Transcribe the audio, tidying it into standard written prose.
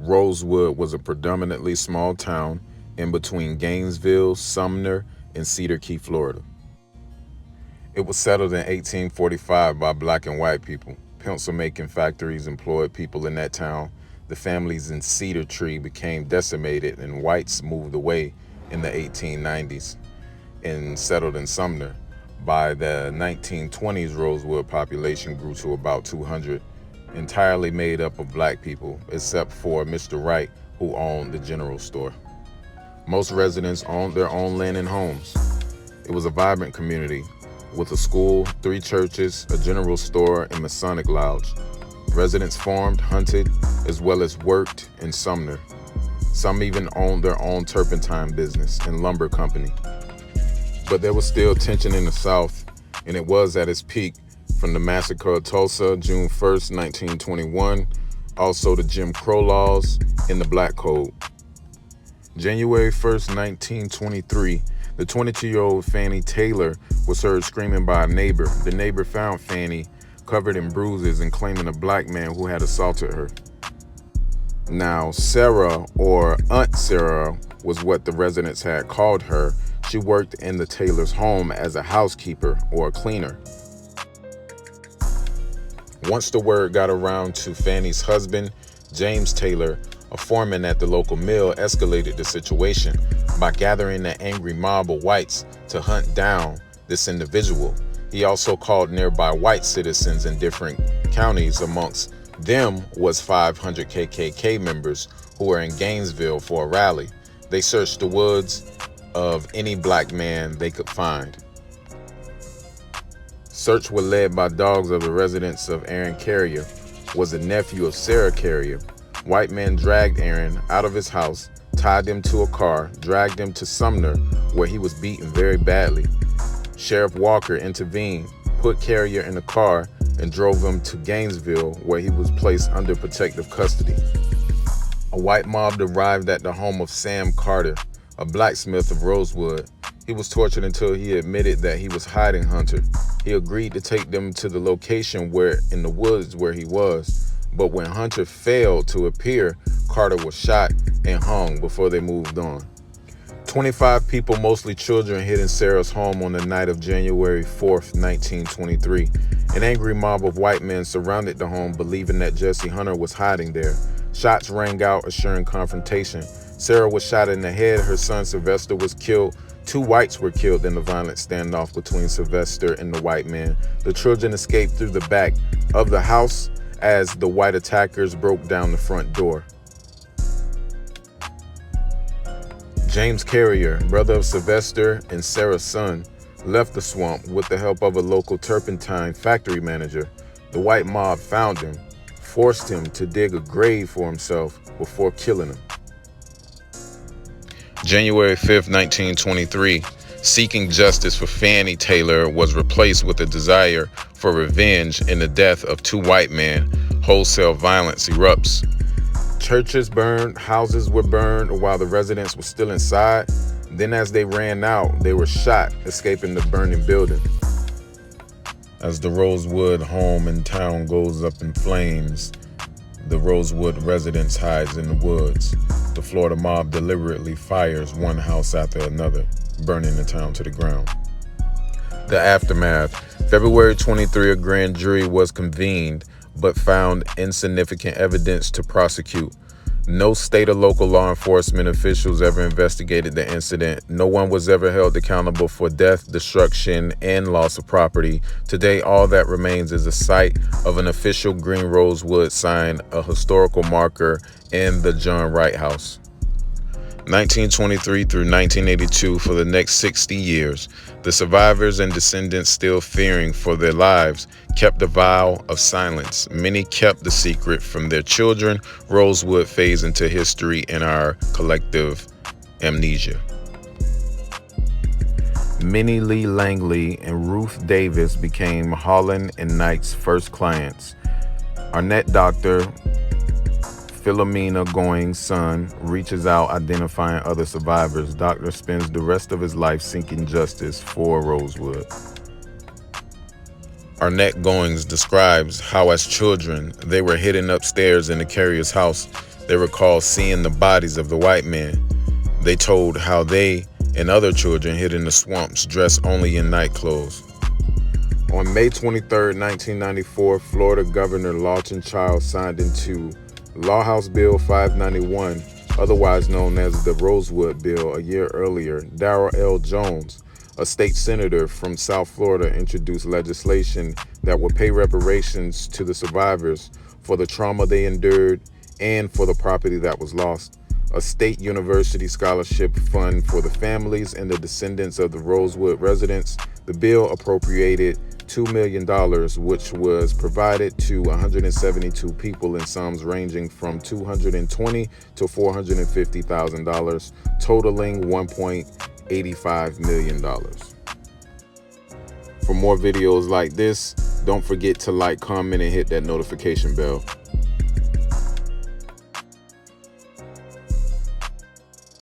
Rosewood was a predominantly small town in between Gainesville, Sumner, and Cedar Key, Florida. It was settled in 1845 by black and white people. Pencil-making factories employed people in that town. The families in Cedar Tree became decimated, and whites moved away in the 1890s and settled in Sumner. By the 1920s, Rosewood population grew to about 200, entirely made up of black people, except for Mr. Wright, who owned the general store. Most residents owned their own land and homes. It was a vibrant community with a school, 3 churches, a general store, and Masonic lodge. Residents farmed, hunted, as well as worked in Sumner. Some even owned their own turpentine business and lumber company. But there was still tension in the South, and it was at its peak from the massacre of Tulsa, June 1st, 1921, also the Jim Crow laws and the Black Code. January 1st, 1923, the 22-year-old Fannie Taylor was heard screaming by a neighbor. The neighbor found Fannie covered in bruises and claiming a black man who had assaulted her. Now, Sarah, or Aunt Sarah, was what the residents had called her. She worked in the Taylor's home as a housekeeper or a cleaner. Once the word got around to Fannie's husband, James Taylor, a foreman at the local mill, escalated the situation by gathering an angry mob of whites to hunt down this individual. He also called nearby white citizens in different counties. Amongst them was 500 KKK members who were in Gainesville for a rally. They searched the woods of any black man they could find. Search was led by dogs of the residence of Aaron Carrier, was a nephew of Sarah Carrier. White men dragged Aaron out of his house, tied him to a car, dragged him to Sumner, where he was beaten very badly. Sheriff Walker intervened, put Carrier in the car, and drove him to Gainesville, where he was placed under protective custody. A white mob arrived at the home of Sam Carter, a blacksmith of Rosewood. He was tortured until he admitted that he was hiding Hunter. He agreed to take them to the location in the woods where he was, but when Hunter failed to appear, Carter was shot and hung before they moved on. 25 people, mostly children, hid in Sarah's home on the night of January 4th, 1923. An angry mob of white men surrounded the home, believing that Jesse Hunter was hiding there. Shots rang out, assuring confrontation. Sarah was shot in the head. Her son Sylvester was killed. 2 whites were killed in the violent standoff between Sylvester and the white man. The children escaped through the back of the house as the white attackers broke down the front door. James Carrier, brother of Sylvester and Sarah's son, left the swamp with the help of a local turpentine factory manager. The white mob found him, forced him to dig a grave for himself before killing him. January 5th, 1923, seeking justice for Fannie Taylor was replaced with a desire for revenge in the death of 2 white men. Wholesale violence erupts. Churches burned, houses were burned while the residents were still inside. Then as they ran out, they were shot, escaping the burning building. As the Rosewood home in town goes up in flames, the Rosewood residence hides in the woods. The Florida mob deliberately fires one house after another, burning the town to the ground. The aftermath. February 23, a grand jury was convened, but found insignificant evidence to prosecute. No state or local law enforcement officials ever investigated the incident. No one was ever held accountable for death, destruction, and loss of property. Today, all that remains is a site of an official green rosewood sign, a historical marker, and the John Wright House. 1923 through 1982, for the next 60 years, the survivors and descendants, still fearing for their lives, kept the vow of silence. Many kept the secret from their children. Rosewood fades into history in our collective amnesia. Minnie Lee Langley and Ruth Davis became Holland and Knight's first clients. Arnett Dr. Philomena Going's son reaches out, identifying other survivors. Doctor spends the rest of his life seeking justice for Rosewood. Arnett Goings describes how as children they were hidden upstairs in the Carrier's house. They recall seeing the bodies of the white men. They told how they and other children hid in the swamps dressed only in night clothes. On May 23, 1994, Florida Governor Lawton Child signed into Law House Bill 591, otherwise known as the Rosewood Bill. A year earlier, Darrell L. Jones, a state senator from South Florida, introduced legislation that would pay reparations to the survivors for the trauma they endured and for the property that was lost. A state university scholarship fund for the families and the descendants of the Rosewood residents. The bill appropriated $2 million, which was provided to 172 people in sums ranging from $220,000 to $450,000, totaling $1.85 million. For more videos like this, don't forget to like, comment, and hit that notification bell.